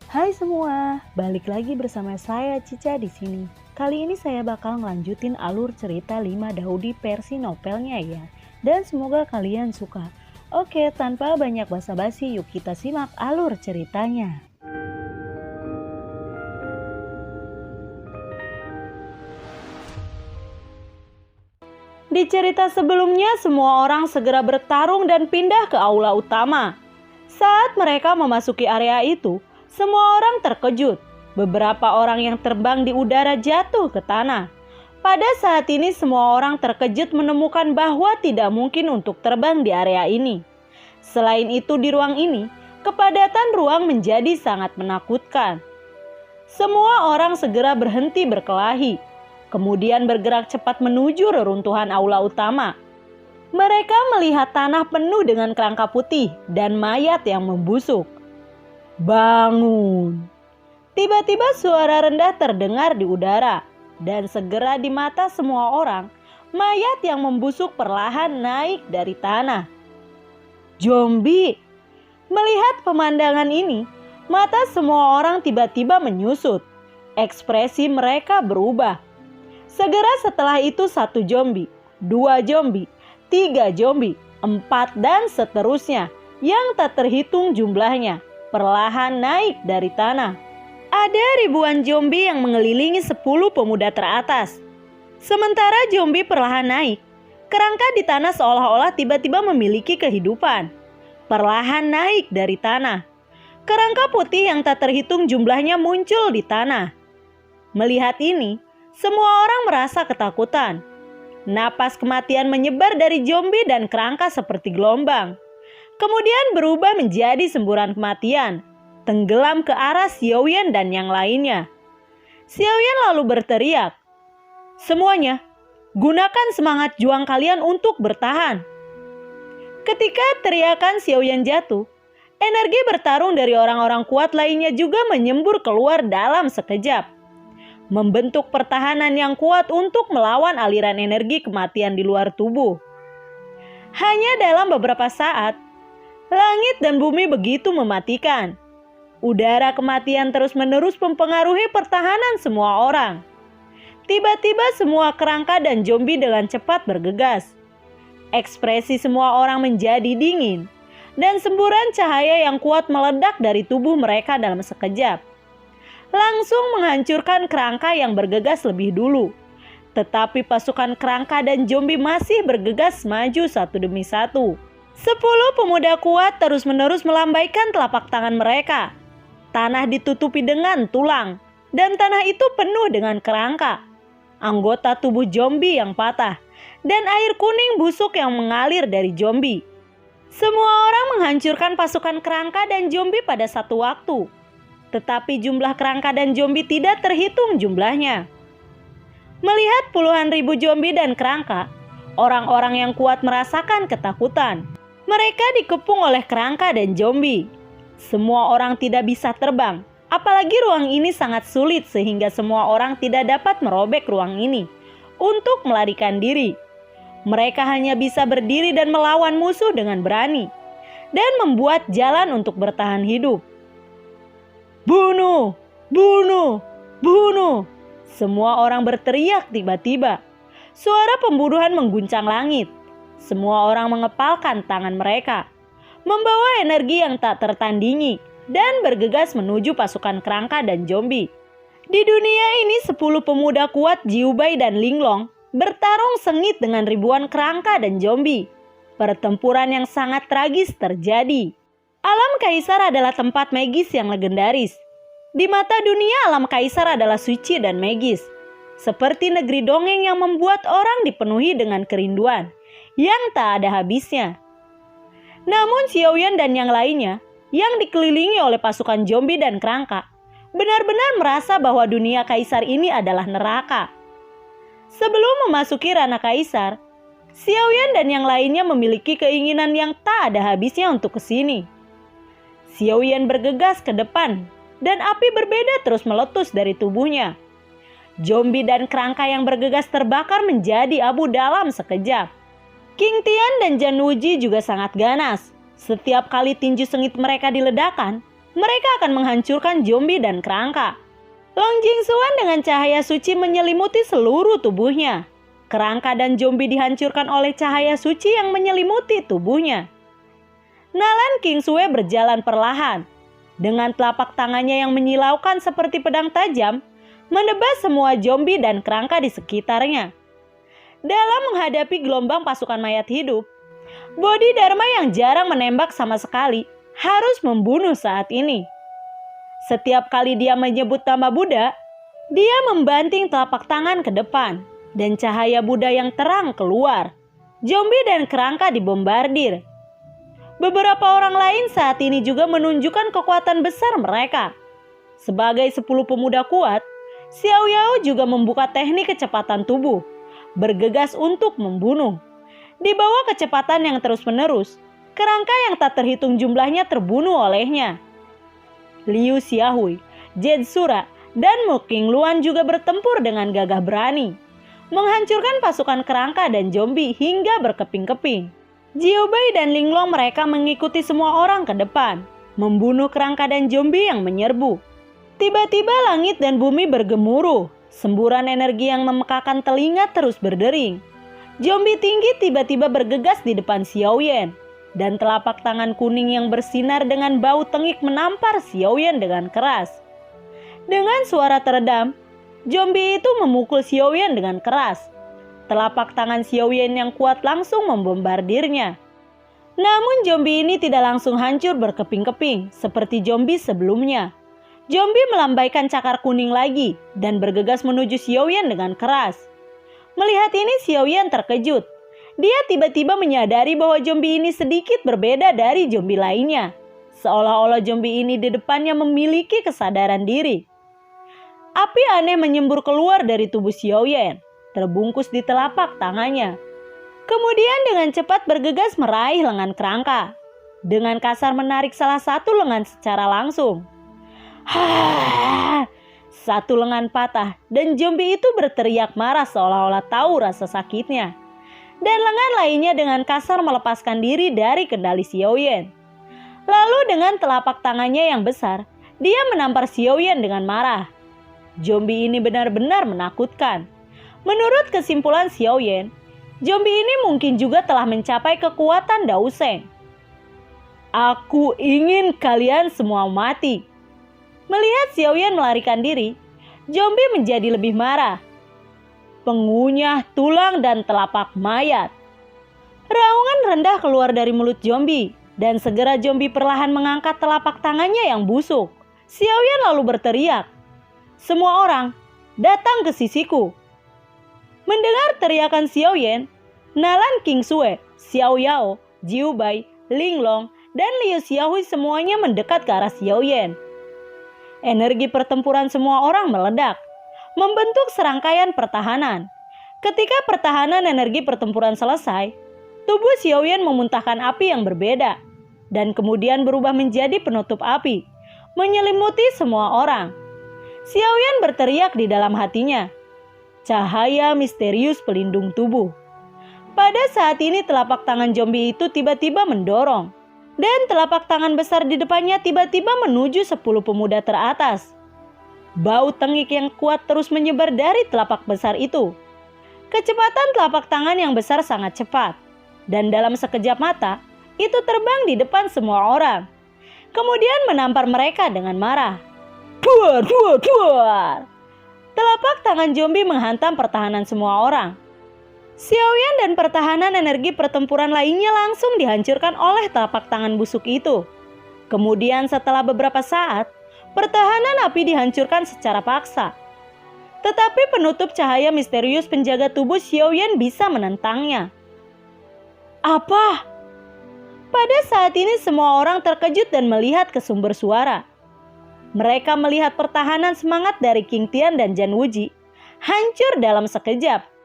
Hai semua, balik lagi bersama saya Cica di sini. Kali ini saya bakal ngelanjutin alur cerita 5 Daudi versi novelnya ya. Dan semoga kalian suka. Oke, tanpa banyak basa-basi, yuk kita simak alur ceritanya. Di cerita sebelumnya, semua orang segera bertarung dan pindah ke aula utama. Saat mereka memasuki area itu, semua orang terkejut. Beberapa orang yang terbang di udara jatuh ke tanah. Pada saat ini semua orang terkejut menemukan bahwa tidak mungkin untuk terbang di area ini. Selain itu di ruang ini, kepadatan ruang menjadi sangat menakutkan. Semua orang segera berhenti berkelahi, kemudian bergerak cepat menuju reruntuhan aula utama. Mereka melihat tanah penuh dengan kerangka putih dan mayat yang membusuk. Bangun! Tiba-tiba suara rendah terdengar di udara, dan segera di mata semua orang, mayat yang membusuk perlahan naik dari tanah. Zombie! Melihat pemandangan ini, mata semua orang tiba-tiba menyusut. Ekspresi mereka berubah. Segera setelah itu 1 zombie, 2 zombie, 3 zombie, 4 dan seterusnya yang tak terhitung jumlahnya perlahan naik dari tanah. Ada ribuan zombie yang mengelilingi 10 pemuda teratas. Sementara zombie perlahan naik, kerangka di tanah seolah-olah tiba-tiba memiliki kehidupan. Perlahan naik dari tanah. Kerangka putih yang tak terhitung jumlahnya muncul di tanah. Melihat ini, semua orang merasa ketakutan. Napas kematian menyebar dari zombie dan kerangka seperti gelombang. Kemudian berubah menjadi semburan kematian, tenggelam ke arah Xiaoyan dan yang lainnya. Xiaoyan lalu berteriak, "Semuanya, gunakan semangat juang kalian untuk bertahan." Ketika teriakan Xiaoyan jatuh, energi bertarung dari orang-orang kuat lainnya juga menyembur keluar dalam sekejap, membentuk pertahanan yang kuat untuk melawan aliran energi kematian di luar tubuh. Hanya dalam beberapa saat, langit dan bumi begitu mematikan. Udara kematian terus-menerus mempengaruhi pertahanan semua orang. Tiba-tiba semua kerangka dan zombie dengan cepat bergegas. Ekspresi semua orang menjadi dingin, dan semburan cahaya yang kuat meledak dari tubuh mereka dalam sekejap. Langsung menghancurkan kerangka yang bergegas lebih dulu. Tetapi pasukan kerangka dan zombie masih bergegas maju satu demi satu. 10 pemuda kuat terus-menerus melambaikan telapak tangan mereka. Tanah ditutupi dengan tulang, dan tanah itu penuh dengan kerangka, anggota tubuh zombie yang patah, dan air kuning busuk yang mengalir dari zombie. Semua orang menghancurkan pasukan kerangka dan zombie pada satu waktu. Tetapi jumlah kerangka dan zombie tidak terhitung jumlahnya. Melihat puluhan ribu zombie dan kerangka, orang-orang yang kuat merasakan ketakutan. Mereka dikepung oleh kerangka dan zombie. Semua orang tidak bisa terbang, apalagi ruang ini sangat sulit sehingga semua orang tidak dapat merobek ruang ini untuk melarikan diri. Mereka hanya bisa berdiri dan melawan musuh dengan berani dan membuat jalan untuk bertahan hidup. Bunuh! Bunuh! Bunuh! Semua orang berteriak tiba-tiba. Suara pembunuhan mengguncang langit. Semua orang mengepalkan tangan mereka, membawa energi yang tak tertandingi, dan bergegas menuju pasukan kerangka dan zombie. Di dunia ini 10 pemuda kuat Jiubai dan Linglong bertarung sengit dengan ribuan kerangka dan zombie. Pertempuran yang sangat tragis terjadi. Alam Kaisar adalah tempat magis yang legendaris. Di mata dunia, alam Kaisar adalah suci dan magis, seperti negeri dongeng yang membuat orang dipenuhi dengan kerinduan yang tak ada habisnya. Namun Xiaoyan dan yang lainnya yang dikelilingi oleh pasukan zombie dan kerangka benar-benar merasa bahwa dunia kaisar ini adalah neraka. Sebelum memasuki ranah kaisar, Xiaoyan dan yang lainnya memiliki keinginan yang tak ada habisnya untuk ke sini. Xiaoyan bergegas ke depan dan api berbeda terus meletus dari tubuhnya. Zombie dan kerangka yang bergegas terbakar menjadi abu dalam sekejap. King Tian dan Jan Wuji juga sangat ganas. Setiap kali tinju sengit mereka diledakkan, mereka akan menghancurkan zombie dan kerangka. Long Jingsuan dengan cahaya suci menyelimuti seluruh tubuhnya. Kerangka dan zombie dihancurkan oleh cahaya suci yang menyelimuti tubuhnya. Nalan Kingsue berjalan perlahan. Dengan telapak tangannya yang menyilaukan seperti pedang tajam, menebas semua zombie dan kerangka di sekitarnya. Dalam menghadapi gelombang pasukan mayat hidup, Bodhidharma yang jarang menembak sama sekali harus membunuh saat ini. Setiap kali dia menyebut nama Buddha, dia membanting telapak tangan ke depan dan cahaya Buddha yang terang keluar. Zombie dan kerangka dibombardir. Beberapa orang lain saat ini juga menunjukkan kekuatan besar mereka. Sebagai 10 pemuda kuat, Xiao Yao juga membuka teknik kecepatan tubuh, bergegas untuk membunuh. Di bawah kecepatan yang terus-menerus, kerangka yang tak terhitung jumlahnya terbunuh olehnya. Liu Xiaohui, Jade Sura, dan Mu Qingluan juga bertempur dengan gagah berani, menghancurkan pasukan kerangka dan zombie hingga berkeping-keping. Jiu Bai dan Linglong mereka mengikuti semua orang ke depan, membunuh kerangka dan zombie yang menyerbu. Tiba-tiba langit dan bumi bergemuruh, semburan energi yang memekakan telinga terus berdering. Zombie tinggi tiba-tiba bergegas di depan Xiaoyan, dan telapak tangan kuning yang bersinar dengan bau tengik menampar Xiaoyan dengan keras. Dengan suara teredam, zombie itu memukul Xiaoyan dengan keras. Telapak tangan Xiaoyan yang kuat langsung membombardirnya. Namun zombie ini tidak langsung hancur berkeping-keping seperti zombie sebelumnya. Zombie melambaikan cakar kuning lagi dan bergegas menuju Xiaoyan dengan keras. Melihat ini Xiaoyan terkejut. Dia tiba-tiba menyadari bahwa zombie ini sedikit berbeda dari zombie lainnya. Seolah-olah zombie ini di depannya memiliki kesadaran diri. Api aneh menyembur keluar dari tubuh Xiaoyan, terbungkus di telapak tangannya. Kemudian dengan cepat bergegas meraih lengan kerangka. Dengan kasar menarik salah satu lengan secara langsung. Satu lengan patah dan zombie itu berteriak marah seolah-olah tahu rasa sakitnya. Dan lengan lainnya dengan kasar melepaskan diri dari kendali Xiaoyan. Lalu dengan telapak tangannya yang besar, dia menampar Xiaoyan dengan marah. Zombie ini benar-benar menakutkan. Menurut kesimpulan Xiaoyan, zombie ini mungkin juga telah mencapai kekuatan Dao Sheng. Aku ingin kalian semua mati. Melihat Xiaoyan melarikan diri, zombie menjadi lebih marah. Pengunyah tulang dan telapak mayat. Raungan rendah keluar dari mulut zombie, dan segera zombie perlahan mengangkat telapak tangannya yang busuk. Xiaoyan lalu berteriak, "Semua orang, datang ke sisiku." Mendengar teriakan Xiaoyan, Nalan Kingsue, Xiao Yao, Jiu Bai, Linglong, dan Liu Xiaohui semuanya mendekat ke arah Xiaoyan. Energi pertempuran semua orang meledak, membentuk serangkaian pertahanan. Ketika pertahanan energi pertempuran selesai, tubuh Xiaoyan memuntahkan api yang berbeda, dan kemudian berubah menjadi penutup api, menyelimuti semua orang. Xiaoyan berteriak di dalam hatinya, "Cahaya misterius pelindung tubuh." Pada saat ini telapak tangan zombie itu tiba-tiba mendorong, dan telapak tangan besar di depannya tiba-tiba menuju 10 pemuda teratas. Bau tengik yang kuat terus menyebar dari telapak besar itu. Kecepatan telapak tangan yang besar sangat cepat, dan dalam sekejap mata, itu terbang di depan semua orang. Kemudian menampar mereka dengan marah. Duar, duar, duar. Telapak tangan zombie menghantam pertahanan semua orang. Xiaoyan dan pertahanan energi pertempuran lainnya langsung dihancurkan oleh telapak tangan busuk itu. Kemudian setelah beberapa saat, pertahanan api dihancurkan secara paksa. Tetapi penutup cahaya misterius penjaga tubuh Xiaoyan bisa menentangnya. Apa? Pada saat ini semua orang terkejut dan melihat ke sumber suara. Mereka melihat pertahanan semangat dari King Tian dan Jan Wuji hancur dalam sekejap.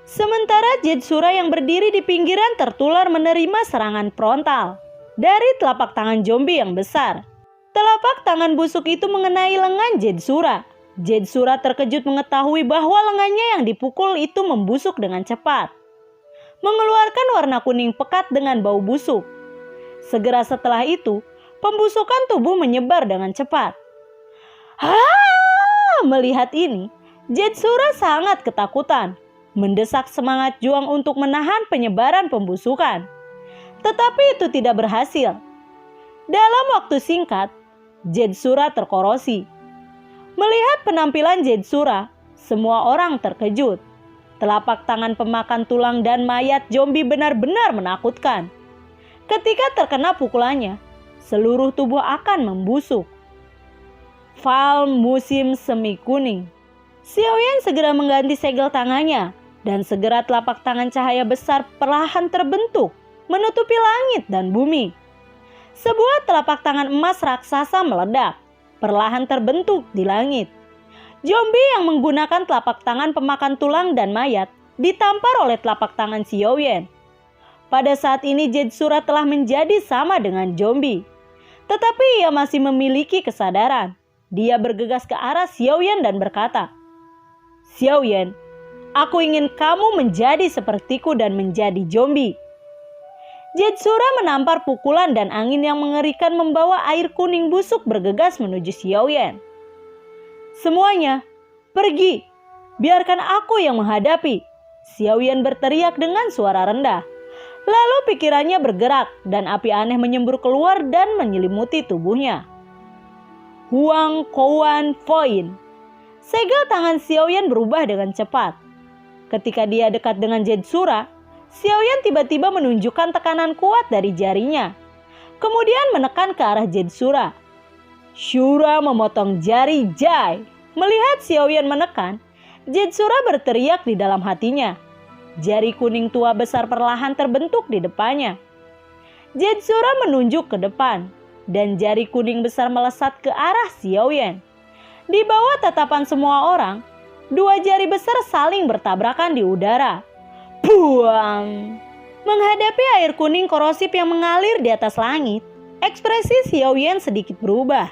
Sementara Jade Sura yang berdiri di pinggiran tertular menerima serangan frontal dari telapak tangan zombie yang besar. Telapak tangan busuk itu mengenai lengan Jade Sura. Jade Sura terkejut mengetahui bahwa lengannya yang dipukul itu membusuk dengan cepat, mengeluarkan warna kuning pekat dengan bau busuk. Segera setelah itu, Pembusukan tubuh menyebar dengan cepat. Melihat ini, Jetsura sangat ketakutan, mendesak semangat juang untuk menahan penyebaran pembusukan. Tetapi itu tidak berhasil. Dalam waktu singkat, Jetsura terkorosi. Melihat penampilan Jetsura, semua orang terkejut. Telapak tangan pemakan tulang dan mayat zombie benar-benar menakutkan. Ketika terkena pukulannya, seluruh tubuh akan membusuk. Val musim semi kuning. Xiaoyan segera mengganti segel tangannya dan segera telapak tangan cahaya besar perlahan terbentuk menutupi langit dan bumi. Sebuah telapak tangan emas raksasa meledak, perlahan terbentuk di langit. Zombie yang menggunakan telapak tangan pemakan tulang dan mayat ditampar oleh telapak tangan Xiaoyan. Pada saat ini Jetsura telah menjadi sama dengan zombie, tetapi ia masih memiliki kesadaran. Dia bergegas ke arah Xiaoyan dan berkata, "Xiaoyan, aku ingin kamu menjadi sepertiku dan menjadi zombie." Jetsura menampar pukulan dan angin yang mengerikan membawa air kuning busuk bergegas menuju Xiaoyan. "Semuanya, pergi. Biarkan aku yang menghadapi." Xiaoyan berteriak dengan suara rendah. Lalu pikirannya bergerak dan api aneh menyembur keluar dan menyelimuti tubuhnya. Huang Kouan Foin. Segel tangan Xiaoyan berubah dengan cepat. Ketika dia dekat dengan Jetsura, Xiaoyan tiba-tiba menunjukkan tekanan kuat dari jarinya. Kemudian menekan ke arah Jetsura. Shura memotong jari Jai. Melihat Xiaoyan menekan, Jetsura berteriak di dalam hatinya. Jari kuning tua besar perlahan terbentuk di depannya. Jetsura menunjuk ke depan, dan jari kuning besar melesat ke arah Xiaoyan. Di bawah tatapan semua orang, dua jari besar saling bertabrakan di udara. Buang! Menghadapi air kuning korosif yang mengalir di atas langit, ekspresi Xiaoyan sedikit berubah,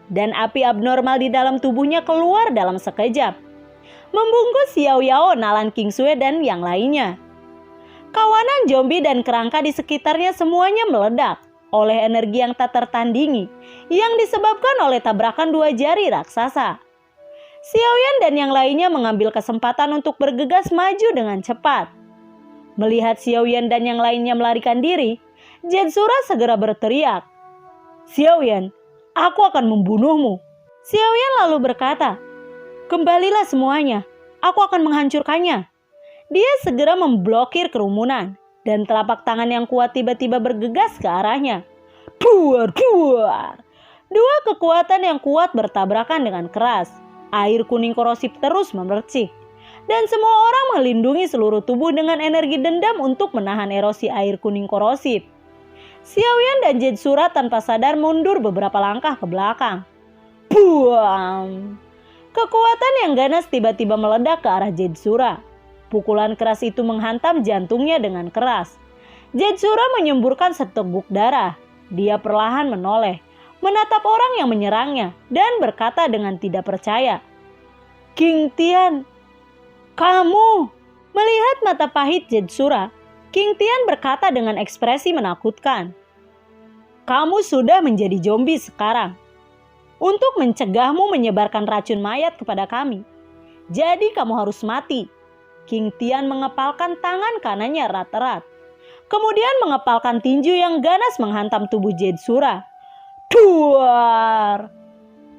dan api abnormal di dalam tubuhnya keluar dalam sekejap, membungkus Xiao Yao, Nalan Kingsue, dan yang lainnya. Kawanan zombie dan kerangka di sekitarnya semuanya meledak oleh energi yang tak tertandingi yang disebabkan oleh tabrakan dua jari raksasa. Xiaoyan dan yang lainnya mengambil kesempatan untuk bergegas maju dengan cepat. Melihat Xiaoyan dan yang lainnya melarikan diri, Jetsura segera berteriak, "Xiaoyan, aku akan membunuhmu." Xiaoyan lalu berkata, "Kembalilah semuanya, aku akan menghancurkannya." Dia segera memblokir kerumunan, dan telapak tangan yang kuat tiba-tiba bergegas ke arahnya. Duar, duar. Dua kekuatan yang kuat bertabrakan dengan keras. Air kuning korosif terus memercik, dan semua orang melindungi seluruh tubuh dengan energi dendam untuk menahan erosi air kuning korosif. Xiaoyan dan Jetsura tanpa sadar mundur beberapa langkah ke belakang. Buang! Kekuatan yang ganas tiba-tiba meledak ke arah Jetsura. Pukulan keras itu menghantam jantungnya dengan keras. Jetsura menyemburkan seteguk darah. Dia perlahan menoleh, menatap orang yang menyerangnya, dan berkata dengan tidak percaya, "King Tian, kamu!" Melihat mata pahit Jetsura, King Tian berkata dengan ekspresi menakutkan, "Kamu sudah menjadi zombie sekarang. Untuk mencegahmu menyebarkan racun mayat kepada kami, jadi kamu harus mati." King Tian mengepalkan tangan kanannya erat-erat. Kemudian mengepalkan tinju yang ganas menghantam tubuh Jetsura. Duar!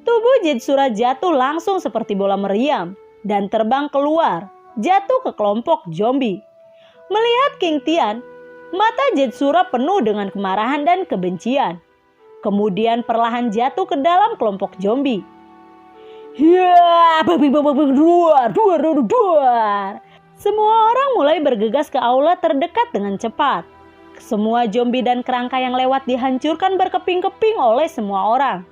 Tubuh Jetsura jatuh langsung seperti bola meriam dan terbang keluar, jatuh ke kelompok zombie. Melihat King Tian, mata Jetsura penuh dengan kemarahan dan kebencian. Kemudian perlahan jatuh ke dalam kelompok zombie. Ya, duar. Semua orang mulai bergegas ke aula terdekat dengan cepat. Semua zombie dan kerangka yang lewat dihancurkan berkeping-keping oleh semua orang.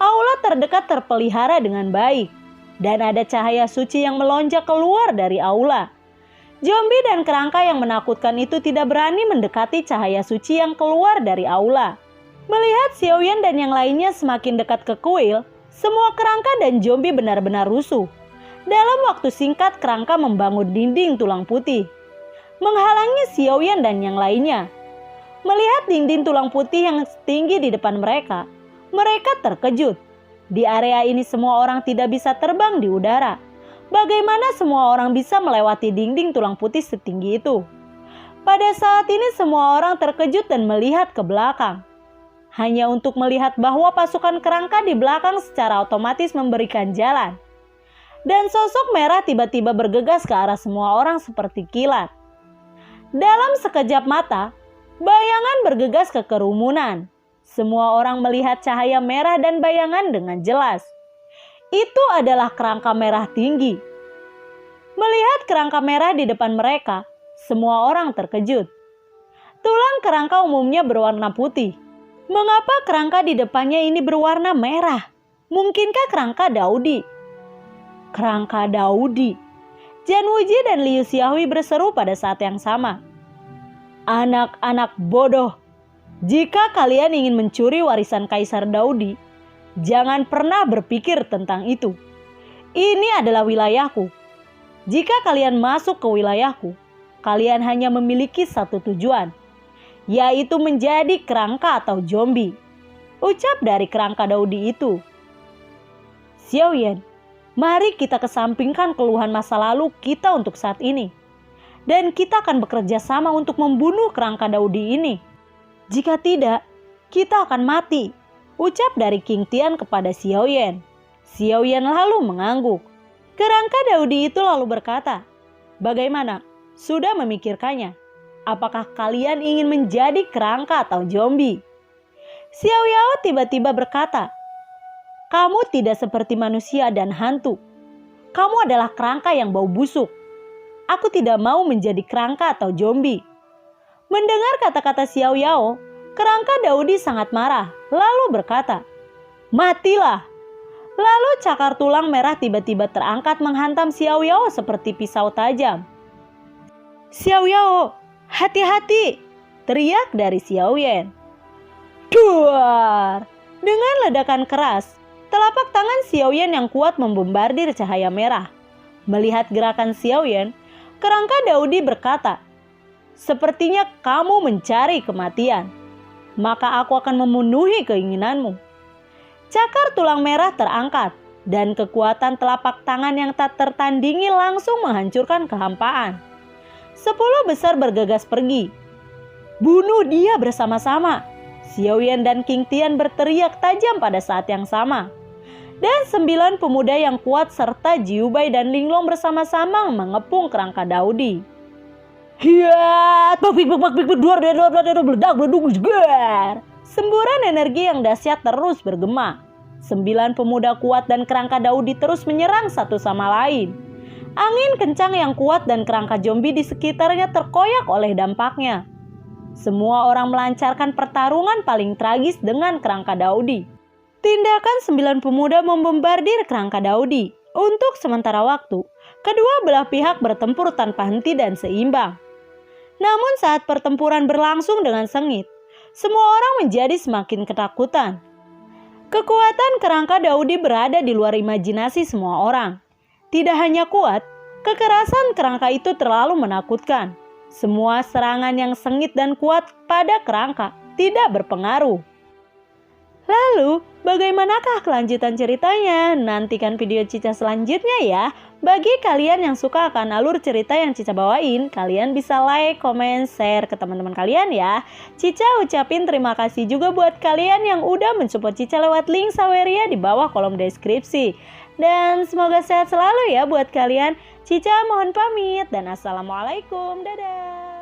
Aula terdekat terpelihara dengan baik, dan ada cahaya suci yang melonjak keluar dari aula. Zombie dan kerangka yang menakutkan itu tidak berani mendekati cahaya suci yang keluar dari aula. Melihat Xiaoyan dan yang lainnya semakin dekat ke kuil, semua kerangka dan zombie benar-benar rusuh. Dalam waktu singkat, kerangka membangun dinding tulang putih, menghalangi Xiaoyan dan yang lainnya. Melihat dinding tulang putih yang tinggi di depan mereka, mereka terkejut. Di area ini semua orang tidak bisa terbang di udara. Bagaimana semua orang bisa melewati dinding tulang putih setinggi itu? Pada saat ini semua orang terkejut dan melihat ke belakang. Hanya untuk melihat bahwa pasukan kerangka di belakang secara otomatis memberikan jalan. Dan sosok merah tiba-tiba bergegas ke arah semua orang seperti kilat. Dalam sekejap mata, bayangan bergegas ke kerumunan. Semua orang melihat cahaya merah dan bayangan dengan jelas. Itu adalah kerangka merah tinggi. Melihat kerangka merah di depan mereka, semua orang terkejut. Tulang kerangka umumnya berwarna putih. Mengapa kerangka di depannya ini berwarna merah? Mungkinkah kerangka Daudi? Kerangka Daudi. Jian Wuji dan Liu Xiaohui berseru pada saat yang sama. Anak-anak bodoh, jika kalian ingin mencuri warisan Kaisar Daudi, jangan pernah berpikir tentang itu. Ini adalah wilayahku. Jika kalian masuk ke wilayahku, kalian hanya memiliki satu tujuan, yaitu menjadi kerangka atau zombie. Ucap dari kerangka Daudi itu. Xiaoyan, mari kita kesampingkan keluhan masa lalu kita untuk saat ini. Dan kita akan bekerja sama untuk membunuh kerangka Daudi ini. Jika tidak, kita akan mati. Ucap dari King Tian kepada Xiaoyan. Xiaoyan lalu mengangguk. Kerangka Daudi itu lalu berkata, bagaimana? Sudah memikirkannya? Apakah kalian ingin menjadi kerangka atau zombie? Xiao Yao tiba-tiba berkata, kamu tidak seperti manusia dan hantu. Kamu adalah kerangka yang bau busuk. Aku tidak mau menjadi kerangka atau zombie. Mendengar kata-kata Xiao Yao, kerangka Daudi sangat marah, lalu berkata, matilah. Lalu cakar tulang merah tiba-tiba terangkat menghantam Xiao Yao seperti pisau tajam. Xiao Yao, hati-hati, teriak dari Xiaoyan. Duar! Dengan ledakan keras, telapak tangan Xiaoyan yang kuat membombardir cahaya merah. Melihat gerakan Xiaoyan, kerangka Daudi berkata, sepertinya kamu mencari kematian, maka aku akan memenuhi keinginanmu. Cakar tulang merah terangkat dan kekuatan telapak tangan yang tak tertandingi langsung menghancurkan kehampaan. 10 besar bergegas pergi. Bunuh dia bersama-sama. Xiaoyan dan King Tian berteriak tajam pada saat yang sama. Dan 9 pemuda yang kuat serta Jiu Bai dan Linglong bersama-sama mengepung kerangka Daudi. Hiat, semburan energi yang dahsyat terus bergema. 9 pemuda kuat dan kerangka Daudi terus menyerang satu sama lain. Angin kencang yang kuat dan kerangka zombie di sekitarnya terkoyak oleh dampaknya. Semua orang melancarkan pertarungan paling tragis dengan kerangka Daudi. Tindakan 9 pemuda membombardir kerangka Daudi. Untuk sementara waktu, kedua belah pihak bertempur tanpa henti dan seimbang. Namun saat pertempuran berlangsung dengan sengit, semua orang menjadi semakin ketakutan. Kekuatan kerangka Daudi berada di luar imajinasi semua orang. Tidak hanya kuat, kekerasan kerangka itu terlalu menakutkan. Semua serangan yang sengit dan kuat pada kerangka tidak berpengaruh. Lalu, bagaimanakah kelanjutan ceritanya? Nantikan video Cica selanjutnya ya. Bagi kalian yang suka akan alur cerita yang Cica bawain, kalian bisa like, komen, share ke teman-teman kalian ya. Cica ucapin terima kasih juga buat kalian yang udah mensupport Cica lewat link Saweria di bawah kolom deskripsi. Dan semoga sehat selalu ya buat kalian. Cica mohon pamit dan assalamualaikum. Dadah.